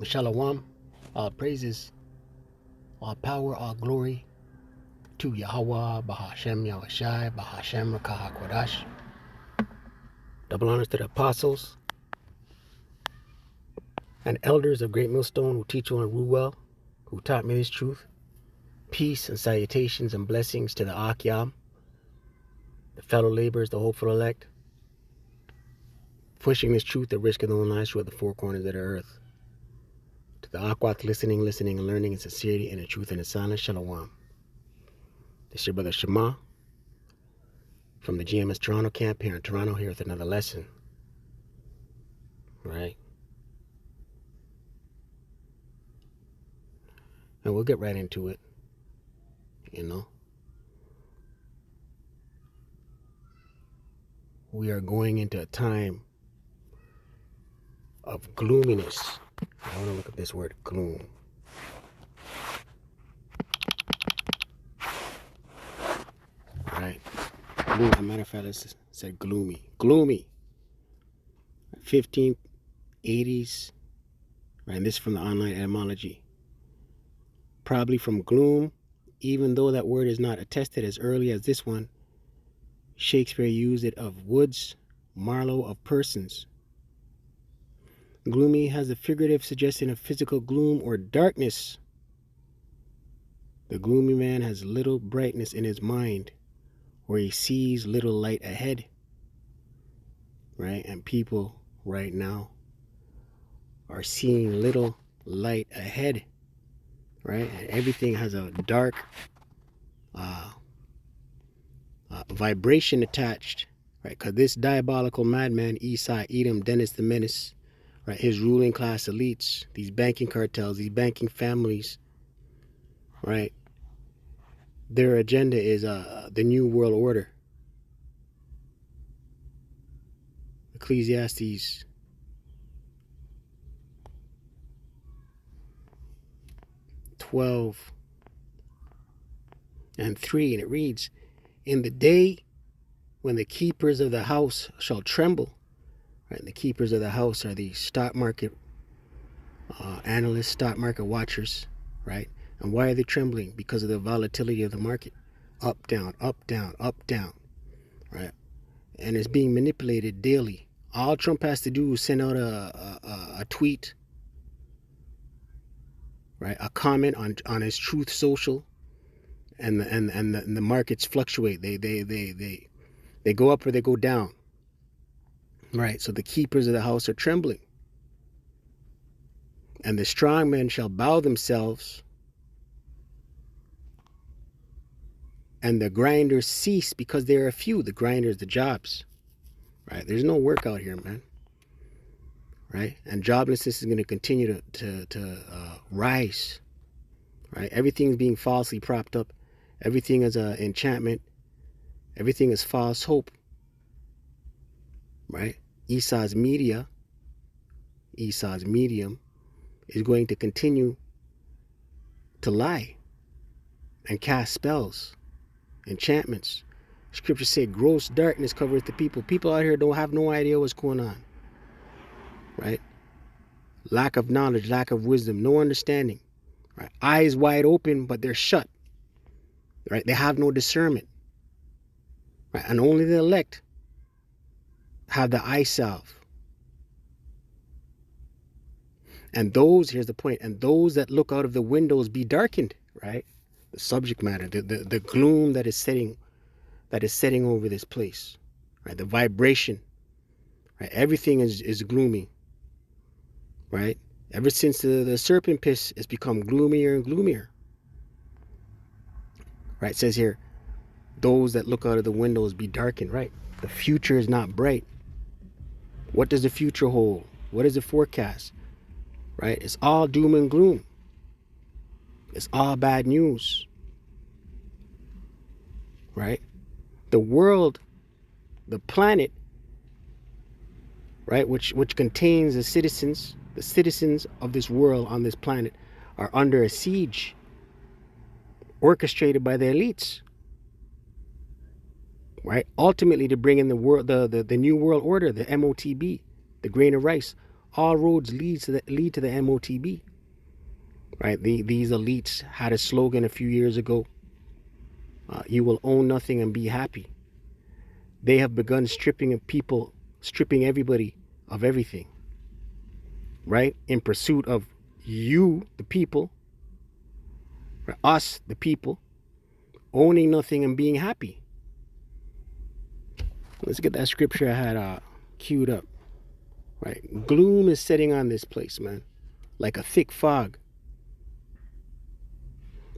Shalom, all praises, all power, all glory to Yahweh, Bahashem, Yahushai, Bahashem, Rakah, Kodash. Double honors to the apostles and elders of Great Millstone who teach well and rule well, who taught me this truth. Peace and salutations and blessings to the Akyam, the fellow laborers, the hopeful elect, pushing this truth at risk of their own lives throughout the four corners of the earth. To the Akwat listening, and learning in sincerity and in truth and in silence, Shalom. This is your brother Shema from the GMS Toronto camp here in Toronto, here with another lesson. Right? And we'll get right into it. We are going into a time of gloominess. I want to look at this word, gloom. Right? Gloom. As a matter of fact, it said gloomy. Gloomy. 1580s. Right? And this is from the online etymology. Probably from gloom, even though that word is not attested as early as this one. Shakespeare used it of woods, Marlowe of persons. Gloomy has a figurative suggestion of physical gloom or darkness. The gloomy man has little brightness in his mind, where he sees little light ahead. Right? And people right now are seeing little light ahead. Right? And everything has a dark vibration attached, right? Because this diabolical madman, Esau, Edom, Dennis the Menace, right? His ruling class elites, these banking cartels, these banking families, right? Their agenda is the New World Order. Ecclesiastes 12:3, and it reads, "In the day when the keepers of the house shall tremble," right? The keepers of the house are the stock market analysts, stock market watchers, right? And why are they trembling? Because of the volatility of the market. Up, down, up, down, up, down, right? And it's being manipulated daily. All Trump has to do is send out a tweet, right? A comment on his Truth Social, and the markets fluctuate. They go up or they go down, right? So the keepers of the house are trembling. And the strong men shall bow themselves, and the grinders cease because there are few. The grinders, the jobs, right? There's no work out here, man, right? And joblessness is going to continue to rise, right? Everything is being falsely propped up. Everything is an enchantment. Everything is false hope, right? Esau's medium is going to continue to lie and cast spells, enchantments. Scripture said gross darkness covereth the people. People out here don't have no idea what's going on, right? Lack of knowledge, lack of wisdom, no understanding, right? Eyes wide open, but they're shut, right? They have no discernment, right? And only the elect have the eye salve. And those, here's the point, and those that look out of the windows be darkened, right? The subject matter, the gloom that is setting over this place, right? The vibration, right? Everything is gloomy, right? Ever since the serpent piss, it's become gloomier and gloomier, right? It says here, those that look out of the windows be darkened, right? The future is not bright. What does the future hold? What is the forecast? Right? It's all doom and gloom. It's all bad news. Right? The world, the planet, right, which contains the citizens of this world on this planet are under a siege orchestrated by the elites. Right? Ultimately to bring in the world, the New World Order, the MOTB, the grain of rice, all roads lead to the MOTB. Right? These elites had a slogan a few years ago. You will own nothing and be happy. They have begun stripping everybody of everything, right? In pursuit of you, the people, or us, the people, owning nothing and being happy. Let's get that scripture I had queued up, right? Gloom is setting on this place, man, like a thick fog.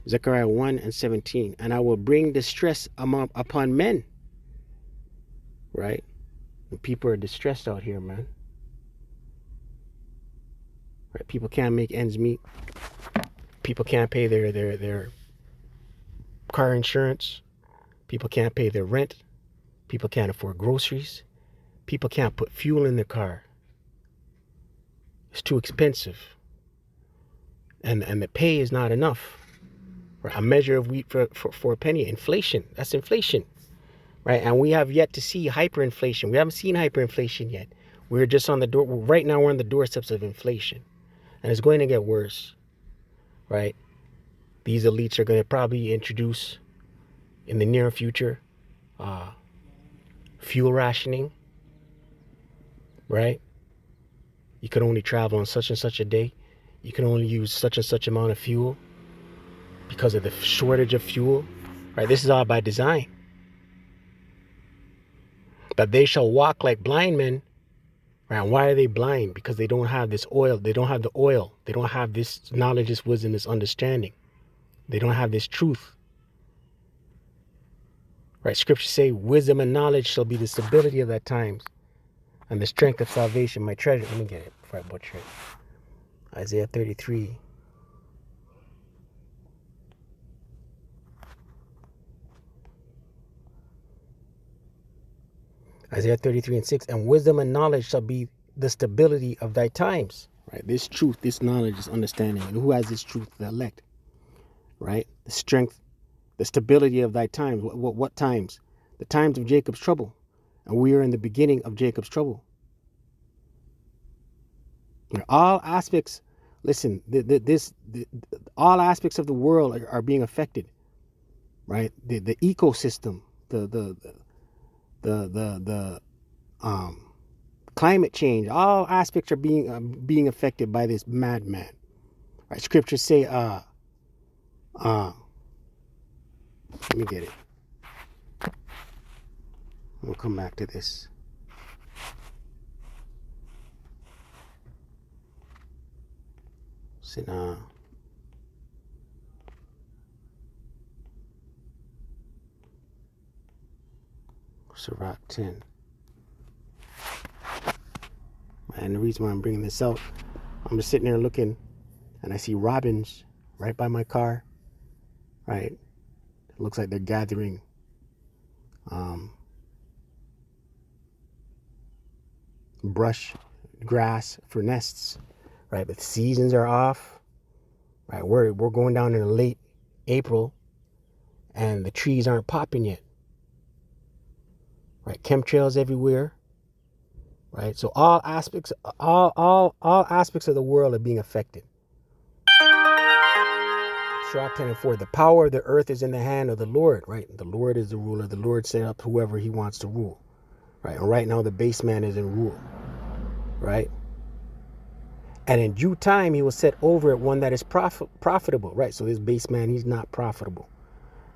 Zechariah 1:17. And I will bring distress upon men, right? And people are distressed out here, man. Right? People can't make ends meet. People can't pay their car insurance. People can't pay their rent. People can't afford groceries. People can't put fuel in their car. It's too expensive. And the pay is not enough. Right? A measure of wheat for a penny. Inflation. That's inflation. Right? And we have yet to see hyperinflation. We haven't seen hyperinflation yet. We're just on the door. Right now we're on the doorsteps of inflation. And it's going to get worse. Right? These elites are going to probably introduce in the near future fuel rationing. Right? You can only travel on such and such a day. You can only use such and such amount of fuel because of the shortage of fuel. Right? This is all by design. But they shall walk like blind men. Right? And why are they blind? Because they don't have this oil. They don't have the oil. They don't have this knowledge, this wisdom, this understanding. They don't have this truth. Right? Scriptures say wisdom and knowledge shall be the stability of thy times and the strength of salvation, my treasure. Let me get it before I butcher it. Isaiah 33. Isaiah 33:6. And wisdom and knowledge shall be the stability of thy times. Right? This truth, this knowledge, this understanding. And who has this truth? The elect. Right? The strength, the stability of thy times. What times? The times of Jacob's trouble. And we are in the beginning of Jacob's trouble. All aspects, listen, all aspects of the world are being affected. Right? The ecosystem, the climate change, all aspects are being affected by this madman. Right? Scriptures say, let me get it. We'll come back to this. It's in Sirach 10. And the reason why I'm bringing this out, I'm just sitting there looking, and I see robins right by my car. Right? It looks like they're gathering brush, grass for nests. Right? But the seasons are off. Right? We're going down in late April, and the trees aren't popping yet. Right? Chemtrails everywhere. Right? So all aspects of the world are being affected. Sirach 10:4. The power of the earth is in the hand of the Lord. Right? The Lord is the ruler. The Lord set up whoever he wants to rule. Right? And right now the base man is in rule. Right? And in due time he will set over it one that is profitable. Right? So this base man, he's not profitable.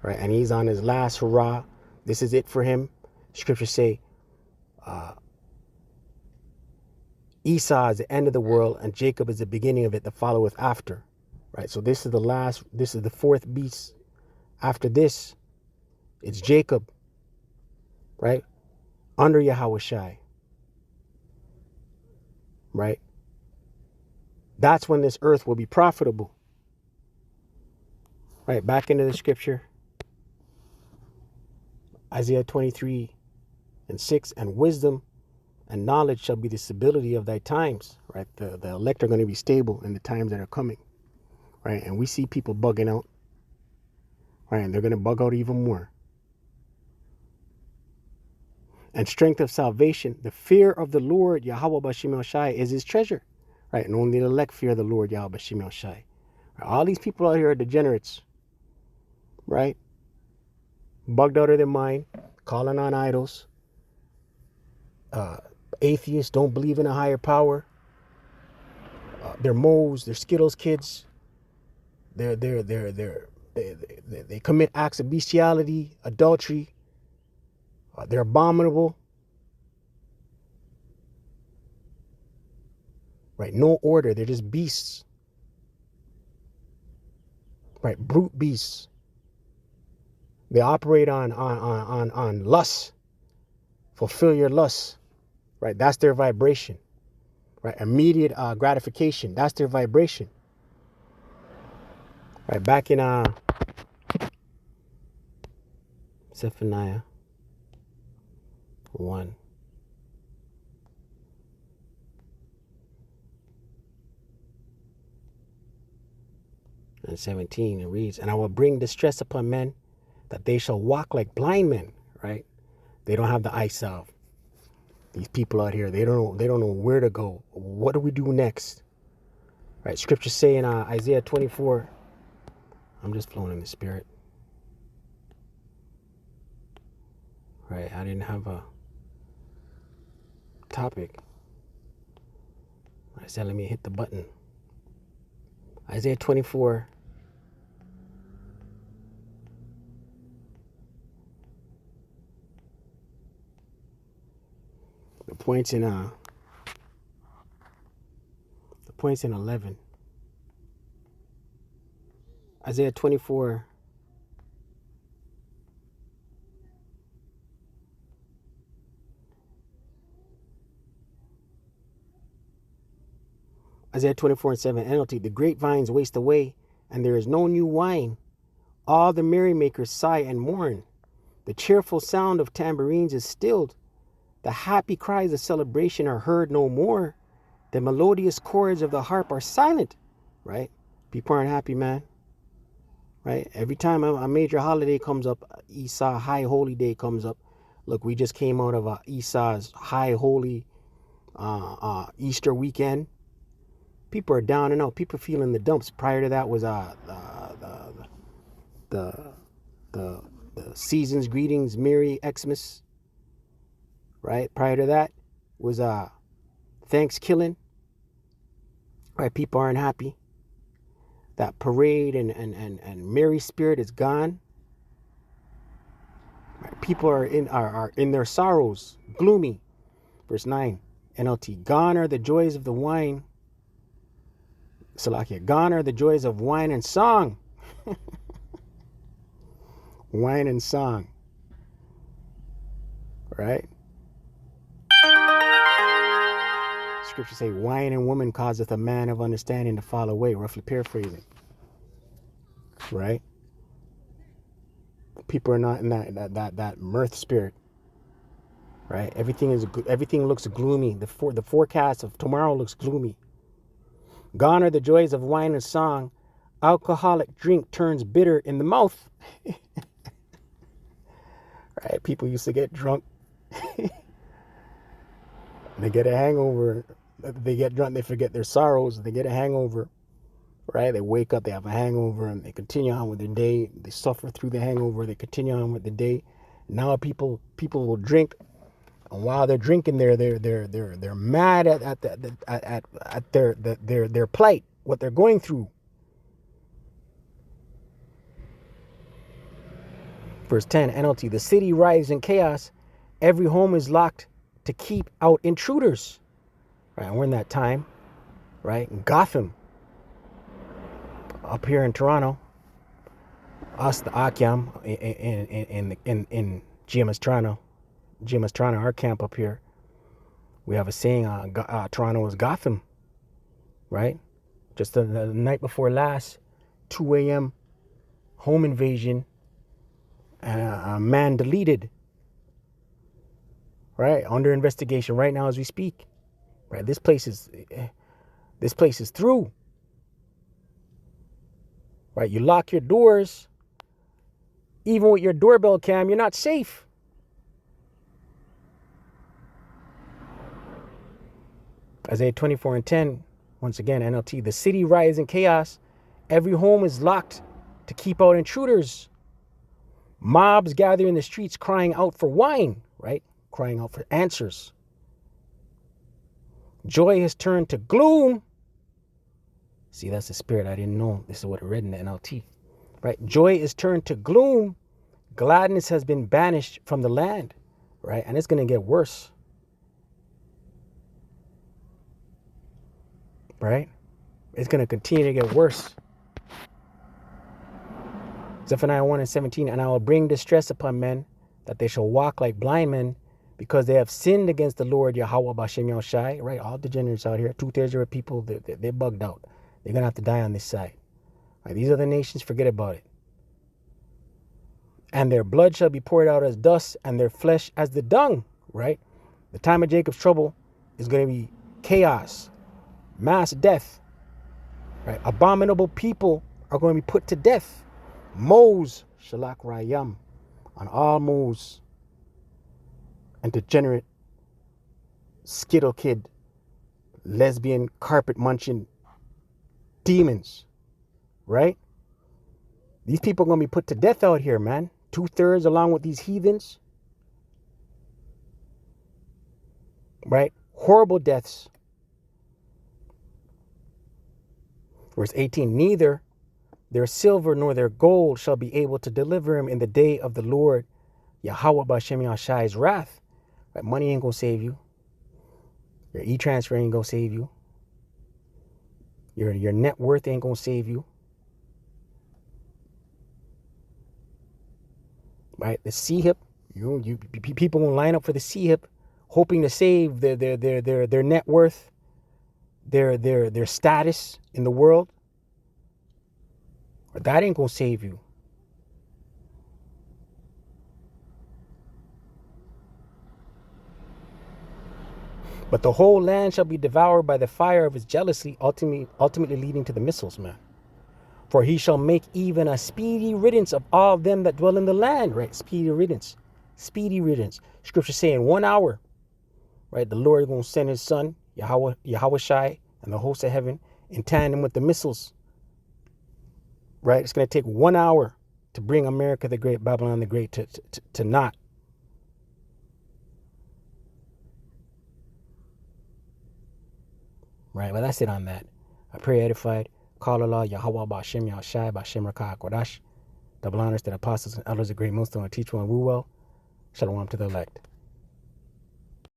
Right? And he's on his last hurrah. This is it for him. Scriptures say Esau is the end of the world, and Jacob is the beginning of it that followeth after. Right? So this is the fourth beast. After this, it's Jacob. Right? Under Yahushai. Right? That's when this earth will be profitable. Right? Back into the scripture. Isaiah 23:6. And wisdom and knowledge shall be the stability of thy times. Right? The elect are going to be stable in the times that are coming. Right? And we see people bugging out. Right? And they're going to bug out even more. And strength of salvation, the fear of the Lord, Yahweh Bashim El Shai, is his treasure. Right? And only the elect fear the Lord Yahweh Shem El Shai. Right? All these people out here are degenerates, right? Bugged out of their mind, calling on idols, uh, atheists, don't believe in a higher power. They're moles, they're Skittles kids. They commit acts of bestiality, adultery. They're abominable. Right? No order. They're just beasts. Right? Brute beasts. They operate on lust. Fulfill your lust. Right? That's their vibration. Right? Immediate gratification. That's their vibration. Right? Back in Zephaniah 1. And 17, it reads, and I will bring distress upon men, that they shall walk like blind men. Right? They don't have the eye salve. These people out here, they don't know where to go. What do we do next? Right? Scriptures say in Isaiah 24. I'm just flowing in the spirit. Right? I didn't have a topic. I said, let me hit the button. Isaiah 24. The points in 11. Isaiah 24. Isaiah 24:7 NLT. The grapevines waste away, and there is no new wine. All the merrymakers sigh and mourn. The cheerful sound of tambourines is stilled. The happy cries of celebration are heard no more. The melodious chords of the harp are silent. Right? People aren't happy, man. Right? Every time a major holiday comes up, Esau High Holy Day comes up. Look, we just came out of Esau's High Holy Easter weekend. People are down and out. People are feeling the dumps. Prior to that was the season's greetings, Merry Xmas. Right? Prior to that was Thanksgiving. Right? People aren't happy. That parade and merry spirit is gone. Right? People are in their sorrows, gloomy. Verse 9, NLT. Gone are the joys of the wine. Salakia. Gone are the joys of wine and song. Wine and song. Right? Scripture say, wine and woman causeth a man of understanding to fall away. Roughly paraphrasing. Right? People are not in that mirth spirit. Right? Everything looks gloomy. The forecast of tomorrow looks gloomy. Gone are the joys of wine and song. Alcoholic drink turns bitter in the mouth. Right? People used to get drunk. They get a hangover. They get drunk. They forget their sorrows. They get a hangover. Right? They wake up. They have a hangover, and they continue on with their day. They suffer through the hangover. They continue on with the day. Now people will drink, and while they're drinking, they're mad at their plight, what they're going through. Verse 10, NLT. The city writhes in chaos. Every home is locked to keep out intruders. Right, and we're in that time, right? In Gotham, up here in Toronto, us, the Akyam, in GMS Toronto, our camp up here, we have a saying, Toronto is Gotham, right? Just the night before last, 2 a.m., home invasion, a man deleted, right? Under investigation right now as we speak, right? This place is through, right? You lock your doors, even with your doorbell cam, you're not safe. Isaiah 24:10, Once again, NLT, the city riots in chaos. Every home is locked to keep out intruders. Mobs gather in the streets crying out for wine, right? Crying out for answers. Joy has turned to gloom. See, that's the spirit I didn't know. This is what I read in the NLT, right? Joy is turned to gloom. Gladness has been banished from the land, right? And it's going to get worse, right? It's going to continue to get worse. Zephaniah 1 and 17, and I will bring distress upon men, that they shall walk like blind men, because they have sinned against the Lord Yahweh Bashem Yahushai, right? All degenerates out here, 2/3 of our people, they're bugged out. They're going to have to die on this side. Right? These other nations, forget about it. And their blood shall be poured out as dust, and their flesh as the dung, right? The time of Jacob's trouble is going to be chaos, mass death, right? Abominable people are going to be put to death. Mos, Shalak Rayam, on all Mos, and degenerate, skittle kid, lesbian, carpet munching demons, right? These people are going to be put to death out here, man. 2/3 along with these heathens, right? Horrible deaths. Verse 18, neither their silver nor their gold shall be able to deliver him in the day of the Lord Yahweh Bashem Yahshai's wrath. Right? Money ain't going to save you. Your e-transfer ain't going to save you. Your net worth ain't going to save you. Right? The C-hip, people will line up for the C-hip, hoping to save their net worth, their status in the world. But that ain't gonna save you. But the whole land shall be devoured by the fire of his jealousy, ultimately leading to the missiles, man. For he shall make even a speedy riddance of all them that dwell in the land, right? Speedy riddance. Speedy riddance. Scripture saying 1 hour, right? The Lord is going to send his son, Yahweh Shai, and the host of heaven in tandem with the missiles, right? It's going to take 1 hour to bring America the Great, Babylon the Great to naught. Right, well, that's it on that. I pray edified. Call Allah, Yahweh, Bashem, Yahushai, Bashem, Rakah, Kodash. Double honors to the apostles and elders of great millstone and teach well and rule well. Shalom to the elect.